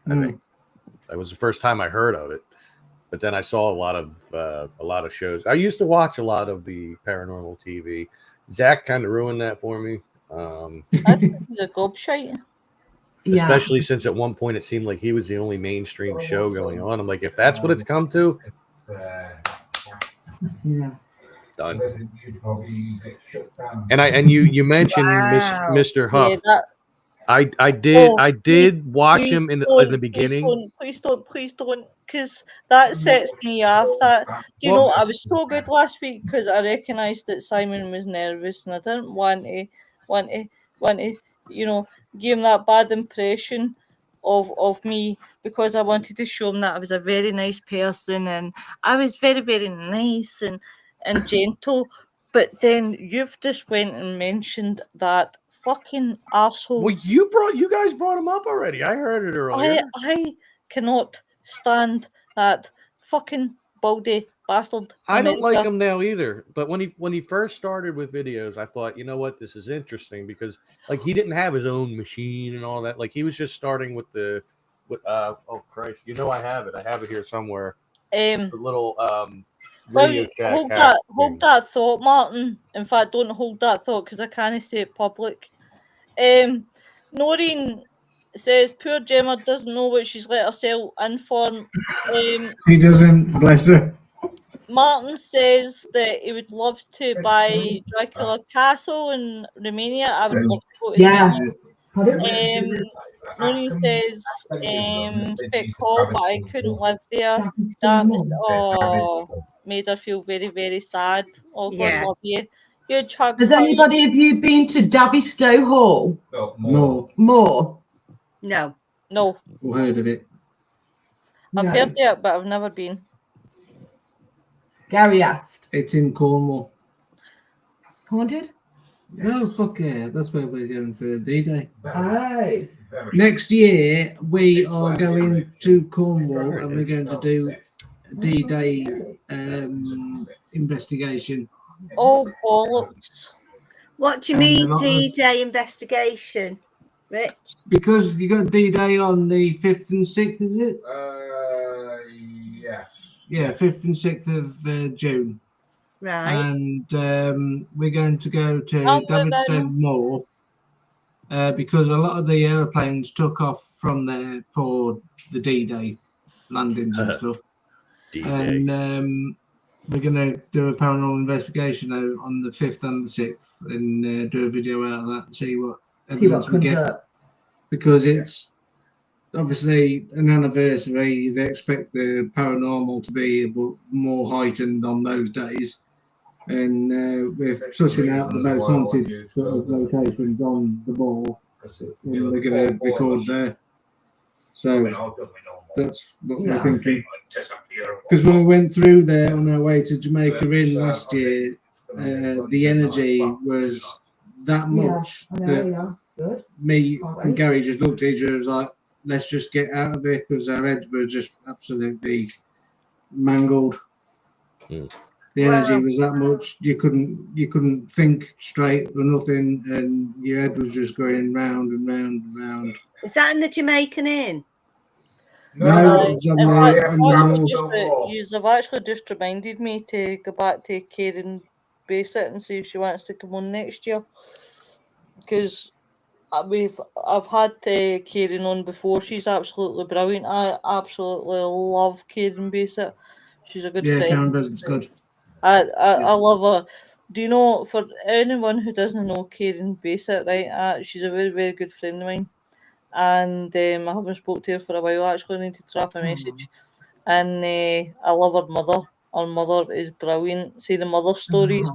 I think that was the first time I heard of it. But then I saw a lot of shows. I used to watch a lot of the paranormal TV. Zach kind of ruined that for me, he's a gobshite. Yeah. especially since at one point it seemed like he was the only mainstream show going on. I'm like, if that's what it's come to, Yeah. done. And you mentioned Wow. Mr. Huff. Yeah, that. I did please- watch please him in don't, the beginning. Please don't, because that sets me off. That do you Well- know? I was so good last week because I recognised that Simon was nervous, and I didn't want to, give him that bad impression of me, because I wanted to show him that I was a very nice person and I was very, very nice and gentle. But then you've just went and mentioned that fucking arsehole. Well, you guys brought him up already. I heard it earlier. I cannot stand that fucking baldy bastard. I don't like him now either. But when he first started with videos, I thought, you know what, this is interesting because like he didn't have his own machine and all that. Like he was just starting with oh Christ, I have it. I have it here somewhere. The little Radio Shack hold that thought, Martin. In fact, don't hold that thought because I can't say it public. Noreen says poor Jemma doesn't know what she's let herself in for. He doesn't, bless her. Martin says that he would love to buy Dracula Castle in Romania. I would love to go to Yeah. Noreen says Spec Hall, but I couldn't live there. Made her feel very, very sad. Oh, God Yeah. love you. Huge hugs. Has anybody of you been to Davistow Hall? No, More? No, or heard of it. I've No. heard it, but I've never been. Gary asked. It's in Cornwall. Haunted? Oh, fuck yeah. That's where we're going for D-Day. Oh. Next year, we are going to Cornwall and we're going to do D-Day investigation. Oh, bollocks. What do you And a mean lot of- D-Day investigation, Rich? Because you got D-Day on the 5th and 6th, is it? Yes. Yeah, 5th and 6th of June. Right. And we're going to go to Oh, well Davidstow then. Moor because a lot of the aeroplanes took off from there for the D-Day landings and stuff. D-Day. And we're going to do a paranormal investigation on the 5th and the 6th and do a video out of that and see what evidence we get. Up. Because it's obviously an anniversary, you'd expect the paranormal to be a bit more heightened on those days. And we're sussing out the most haunted sort of locations on the ball, and we're going to record there. So that's what we're thinking. Because when we went through there on our way to Jamaica in last year, the energy was that much that me and Gary just looked at each other and was like, let's just get out of it, because our heads were just absolutely mangled. The energy was that much you couldn't think straight or nothing, and your head was just going round and round and round. Is that in the Jamaican Inn? No, you've actually just reminded me to go back to Karen Bassett and see if she wants to come on next year, because I've had Karen on before. She's absolutely brilliant. I absolutely love Karen Bassett. She's a good friend. Yeah, Karen Bassett's good. I love her. Do you know, for anyone who doesn't know Karen Bassett, right? She's a very, very good friend of mine, and I haven't spoke to her for a while. Actually, I need to drop a message. And I love her mother. Her mother is brilliant. See the mother stories.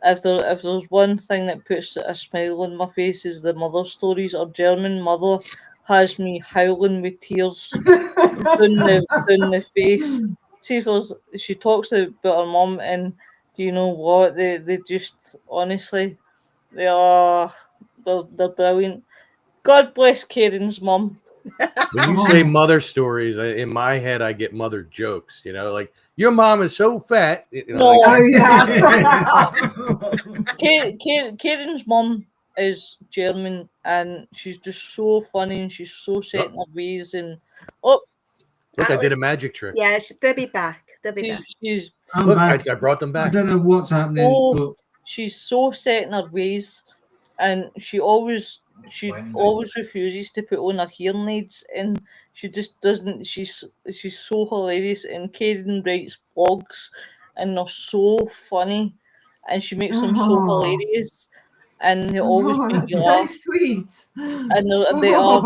If there's one thing that puts a smile on my face is the mother stories. Her German mother has me howling with tears down the face. See, she talks about her mum, and do you know what? They just honestly, they're brilliant. God bless Karen's mum. When you say mother stories, in my head I get mother jokes. You know, like your mom is so fat. You know, Karen's mum is German, and she's just so funny, and she's so set in her ways. And look, I did a magic trick. Yeah, they'll be back. They'll be back. Look, I brought them back. I don't know what's happening. But she's so set in her ways, and she always refuses to put on her hearing aids, and she just doesn't. She's so hilarious, and Karen writes blogs, and they're so funny, and she makes them so hilarious, and they always make you laugh. So sweet, and they are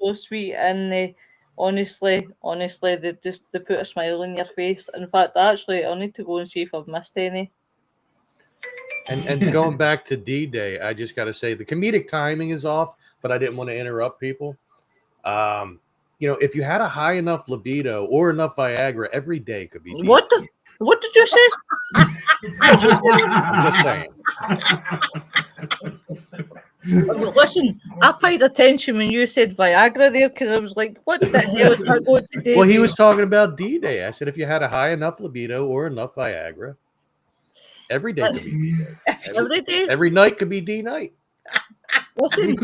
so sweet, and they honestly they put a smile on your face. In fact, actually, I'll need to go and see if I've missed any. And going back to D-Day, I just got to say the comedic timing is off, but I didn't want to interrupt people. You know, if you had a high enough libido or enough Viagra, every day could be D-Day. What did you say? I'm just saying. Listen, I paid attention when you said Viagra there, because I was like, what the hell is that going to do? Well, he was talking about D-Day. I said if you had a high enough libido or enough Viagra, every day could be D-Day. Every night could be D-night. Listen,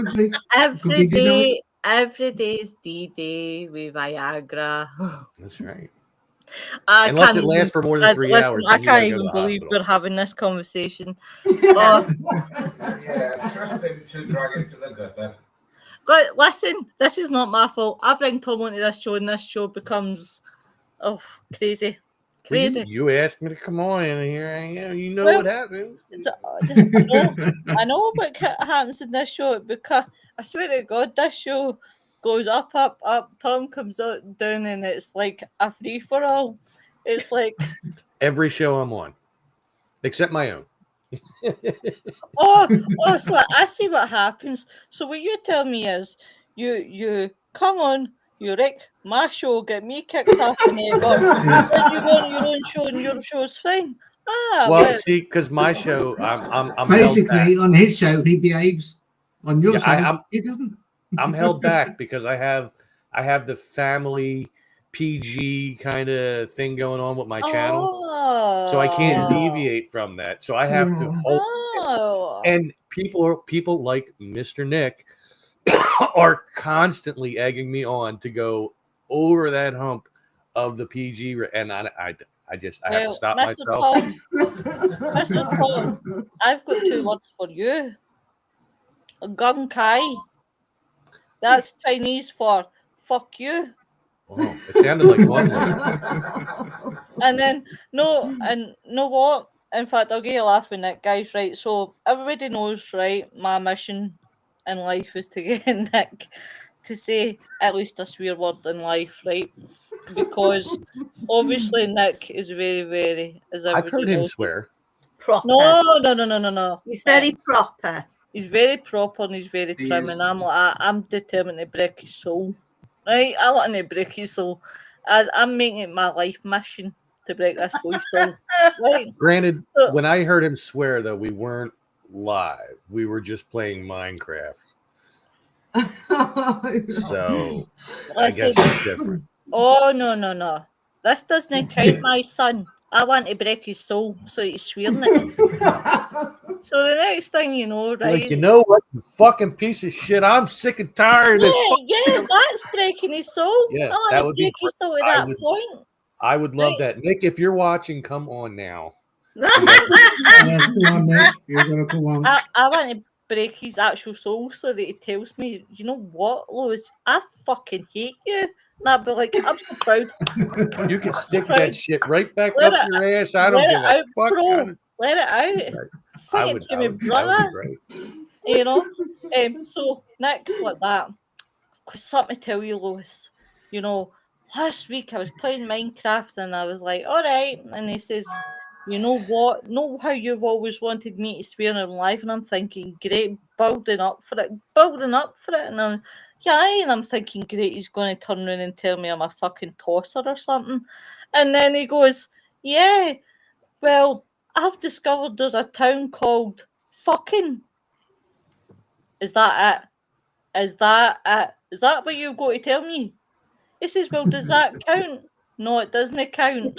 every day is D-Day with Viagra. That's right. Unless it lasts for more than 3 hours. I can't even believe we're having this conversation. Yeah, trust him to drag him to the gutter. Listen, this is not my fault. I bring Tom onto this show, and this show becomes crazy. Crazy. You asked me to come on, and here I am. You know what happens. I know what happens in this show, because I swear to God, this show goes up. Tom comes out down, and it's like a free for all. It's like every show I'm on, except my own. So I see what happens. So what you tell me is you come on, you wreck my show, get me kicked off the network, then you go on your own show, and your show's fine. Well, see, because my show, I'm basically on his show he behaves. On your show, he doesn't. I'm held back because I have the family PG kind of thing going on with my channel, so I can't deviate from that. So I have to hold. And people like Mr. Nick are constantly egging me on to go over that hump of the PG, and I have to stop myself. Mr. Tom, I've got 2 words for you. Gung Kai. That's Chinese for fuck you. Oh, it sounded like one word. And then no what? In fact, I'll get you laughing, Nick, guys. Right, so everybody knows, right? My mission in life is to get Nick to say at least a swear word in life, right? Because obviously Nick is very, very, as I've everybody heard him knows. swear. Proper. No. He's very proper. He's very proper and he's very He prim, is. and I'm determined to break his soul. Right, I want to break his soul. I'm making it my life mission to break this boy's soul. Right. Granted, So- when I heard him swear, though, we weren't live. We were just playing Minecraft. So I guess it's different. Oh, no. This doesn't count, my son. I want to break his soul, so he's swearing it. So the next thing you know, right? Like, you know what, you fucking piece of shit, I'm sick and tired of this. Yeah, that's breaking his soul. Yeah, I want that to would be break his great. soul at that point. I would love Right. that. Nick, if you're watching, come on now. Yeah, come on, Nick. You're gonna come on. I want to break his actual soul so that he tells me, you know what, Lois, I fucking hate you. And I'd be like, I'm so proud. You can I'm so stick proud. that shit right back Let up it- your ass. I don't Let give it a out, fuck. bro. Let it out. Right. Sing it to me, That brother. would be great. You know? So next like that. I've got something to tell you, Lois. You know, last week I was playing Minecraft and I was like, all right. And he says, you know what? Know how you've always wanted me to swear in life? And I'm thinking, great, building up for it. And I'm thinking, great, he's going to turn around and tell me I'm a fucking tosser or something. And then he goes, yeah, well, I've discovered there's a town called fucking. Is that it? Is that it? Is that what you've got to tell me? He says, well, does that count? No, it doesn't count.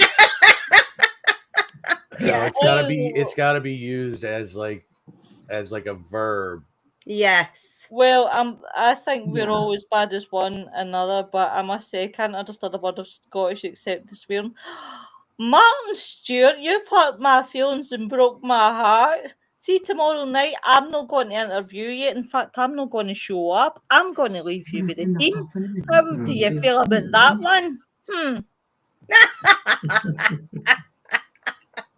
No, it's gotta be used as like a verb. Yes. Well, I think we're all as bad as one another, but I must say I can't understand a word of Scottish except the swearing. Martin Stewart, you've hurt my feelings and broke my heart. See, tomorrow night, I'm not going to interview you. In fact, I'm not going to show up. I'm going to leave you with the team. How do you feel about that one?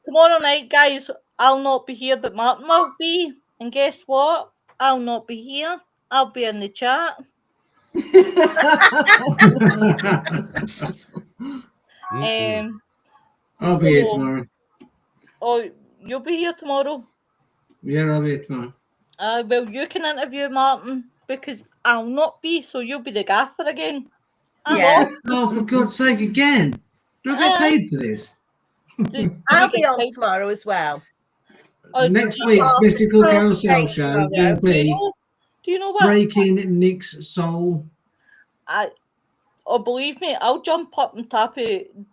Tomorrow night, guys, I'll not be here, but Martin will be. And guess what? I'll not be here. I'll be in the chat. I'll be here tomorrow. Oh, you'll be here tomorrow? Yeah, I'll be here tomorrow. Well, you can interview Martin because I'll not be, so you'll be the gaffer again. Yeah. Oh, for God's sake, again. Do I get paid for this? I'll be on tomorrow as well. Next week's Mystical Carousel show will be do you know what? Breaking Nick's soul. Believe me, I'll jump up and tap him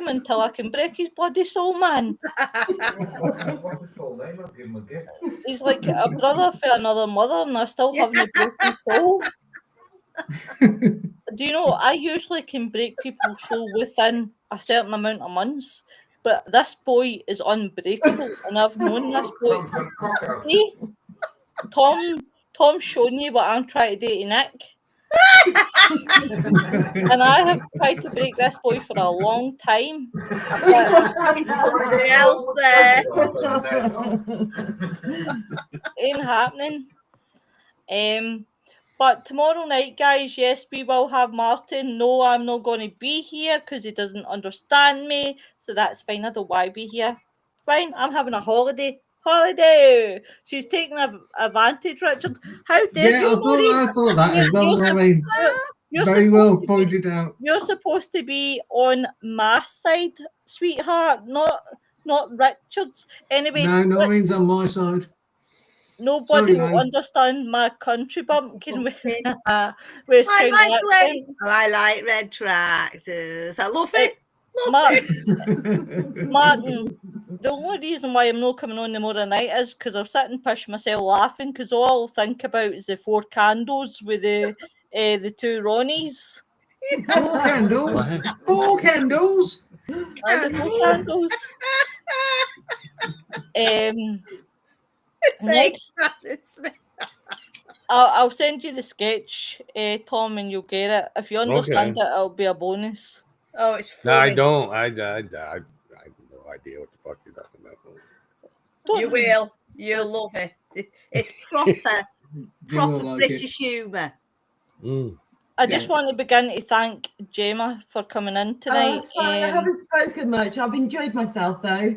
until I can break his bloody soul, man. What's his full name? I'll give him a gift. He's like a brother for another mother, and I still haven't broken soul. Do you know, I usually can break people's soul within a certain amount of months, but this boy is unbreakable, and I've known this boy. See, Tom's shown you what I'm trying to do to Nick. And I have tried to break this boy for a long time. Something else there. Ain't happening. But tomorrow night, guys, yes, we will have Martin. No, I'm not going to be here because he doesn't understand me. So that's fine. I don't want to be here. Fine, I'm having a holiday. She's taking advantage, Richard. How dare you? I thought that as well. I mean, very well pointed out. You're supposed to be on my side, sweetheart, not Richard's. Anyway, no, Noreen's on my side. Nobody will understand my country bumpkin with I like red tractors. I love it. Martin, the only reason why I'm not coming on tomorrow night is because I'll sit and push myself laughing because all I'll think about is the 4 candles with the 2 Ronnies. 4 candles? 4 candles? The 4 candles. Next, I'll send you the sketch, Tom, and you'll get it. If you understand it, it'll be a bonus. Oh, it's No, I funny. don't. I have no idea what the fuck you're talking about. You will. You'll love it. It's proper like British humour. I just want to begin to thank Jemma for coming in tonight. Sorry, I haven't spoken much. I've enjoyed myself though.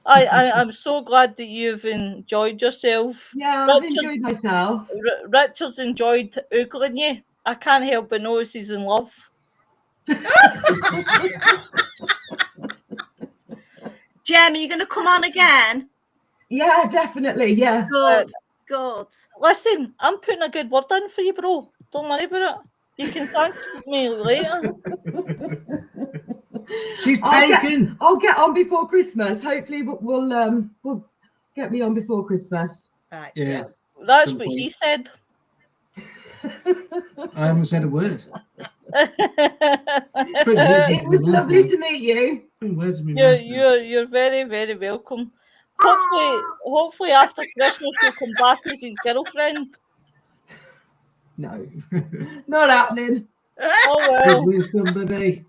I'm so glad that you've enjoyed yourself. Yeah, I've enjoyed myself. Richard's enjoyed oogling you. I can't help but notice he's in love. Jem, are you going to come on again? Yeah, definitely. Yeah. Good. Listen, I'm putting a good word in for you, bro. Don't worry about it. You can thank me later. She's taken. I'll get on before Christmas. Hopefully, we'll get me on before Christmas. Right. Yeah. That's what he said. I haven't said a word. It was lovely to meet you. You're very, very welcome. Hopefully after Christmas you'll come back as his girlfriend. No, not happening. Oh well. With somebody.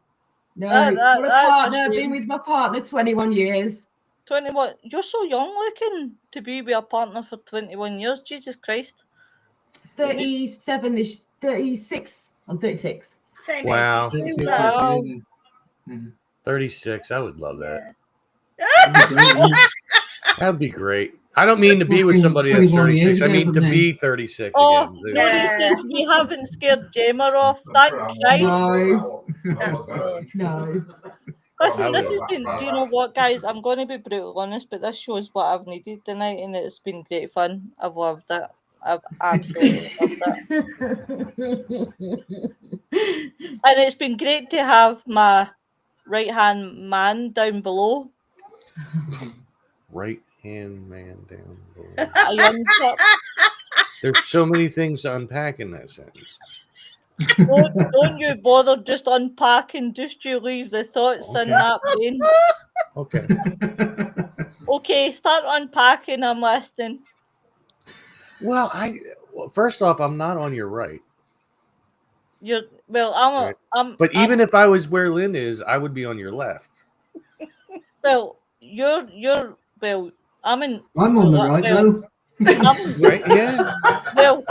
No, got a partner. Been with my partner 21 years. 21. You're so young looking to be with a partner for 21 years. Jesus Christ. 37-ish, 36. I'm 36. Same Wow. age. Wow. 36. I would love that. Yeah. That'd be great. I don't mean to be with somebody that's 36. I mean to be 36 again. Nobody says we haven't scared Jemma off. Thank Christ. No. That's good. No. Listen, this has been, do you know what, guys? I'm going to be brutally honest, but this shows what I've needed tonight, and it's been great fun. I've loved it. I've absolutely loved it. And it's been great to have my right-hand man down below. Right-hand man down below. A young chap. There's so many things to unpack in that sentence. Don't you bother just unpacking, just you leave the thoughts in that brain. Okay. Okay, start unpacking, I'm listening. Well, first off, I'm not on your right. But even if I was where Lynn is, I would be on your left. Well, I'm on the right though. Right, yeah. Well,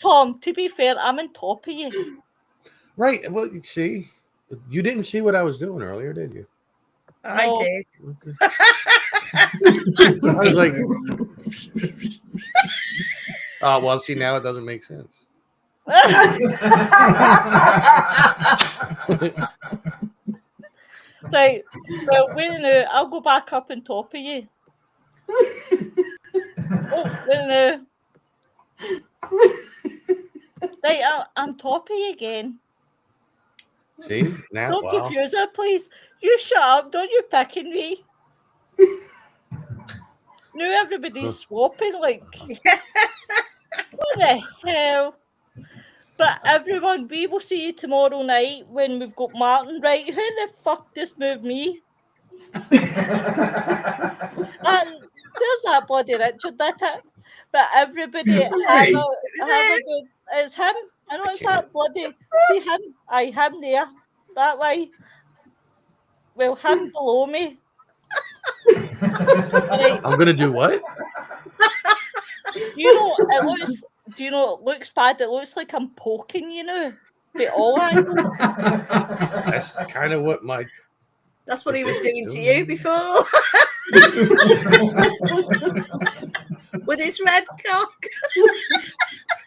Tom, to be fair, I'm on top of you. Right. Well, you see, you didn't see what I was doing earlier, did you? I did. Okay. I was like, oh, well, see, now it doesn't make sense. Right. Well, wait a minute. I'll go back up on top of you. Oh, wait a minute. Right, I'm top of you again. See? Now, don't confuse her, please. You shut up. Don't you pick on me. Now everybody's swapping, like, what the hell? But everyone, we will see you tomorrow night when we've got Martin, right? Who the fuck just moved me? And there's that bloody Richard, that it. But everybody, have a good. It's him. I know it's that bloody. See him? Him there. That way. Well, him below me. Right. I'm gonna do what? Do you know it looks bad? It looks like I'm poking, you know, at all angles. That's kind of what That's what he was doing to you before. With his red cock.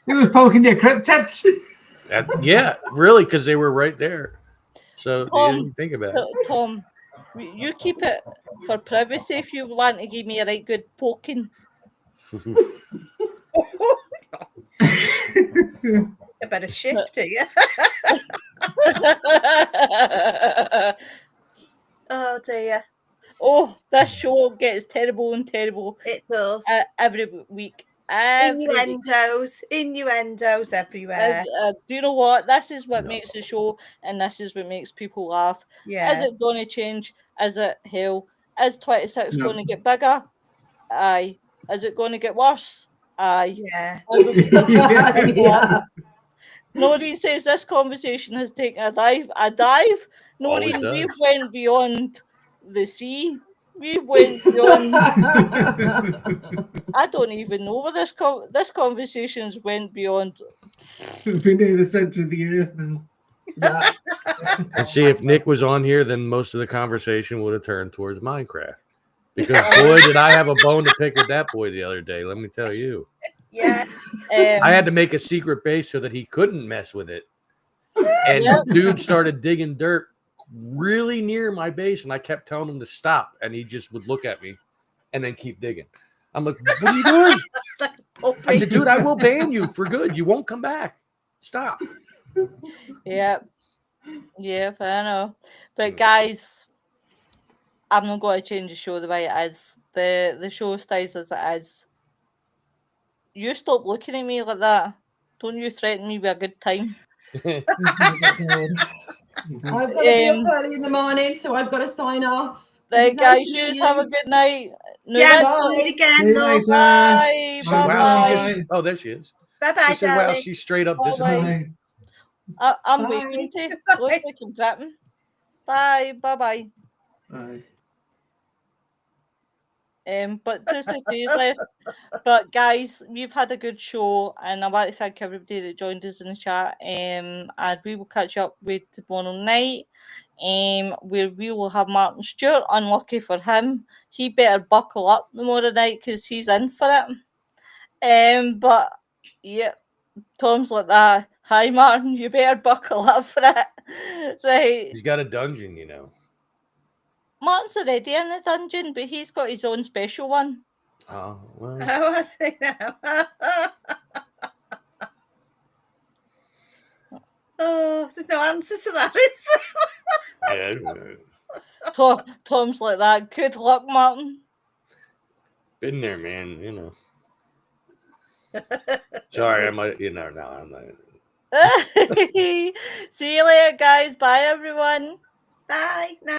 He was poking your cryptids. Yeah, really, because they were right there. So Tom, you didn't think about it. Tom, you keep it for privacy if you want to give me a right good poking. A better shift, you? Oh dear. Oh, this show gets terrible and terrible. It does. Every week. Innuendos everywhere. Do you know what? This is what makes the show, and this is what makes people laugh. Yeah. Is it going to change? Is it hell? Is 26 going to get bigger? Aye. Is it going to get worse? Aye. Yeah. Noreen says this conversation has taken a dive Noreen, does. we've went beyond the sea. We went beyond. I don't even know where this conversation's went beyond. We've been near the centre of the earth now. Yeah. And see, if Nick was on here, then most of the conversation would have turned towards Minecraft. Because boy, did I have a bone to pick with that boy the other day. Let me tell you. Yeah. I had to make a secret base so that he couldn't mess with it. And dude started digging dirt really near my base, and I kept telling him to stop, and he just would look at me and then keep digging. I'm like, what are you doing? I said, dude, I will ban you for good. You won't come back. Stop. Yeah, I know. But guys, I'm not going to change the show the way it is. The show stays as it is. You stop looking at me like that. Don't you threaten me with a good time. I've got to be up early in the morning, so I've got to sign off. Right, Nice guys, to you see have a good night. No, Jem, that's see you again, See you love. later. Bye. Wow, Bye. oh, there she is. Bye-bye, She said, wow, darling. she's straight up Bye-bye. disappointed. I'm Bye. waiting to. Looks like I'm trapping. Bye. Bye. Bye. But just a few left. But guys, we've had a good show, and I want to thank everybody that joined us in the chat. And we will catch up with tomorrow night. Where we will have Martin Stewart. Unlucky for him, he better buckle up tomorrow night because he's in for it. But yeah, Tom's like that. Hi, Martin, you better buckle up for it. Right. He's got a dungeon, you know. Martin's already in the dungeon, but he's got his own special one. Oh, well. Oh, I see now. Oh, there's no answer to that, is Yeah. Tom's like that. Good luck, Martin. Been there, man, you know. Sorry, I'm not. See you later, guys. Bye, everyone. Bye.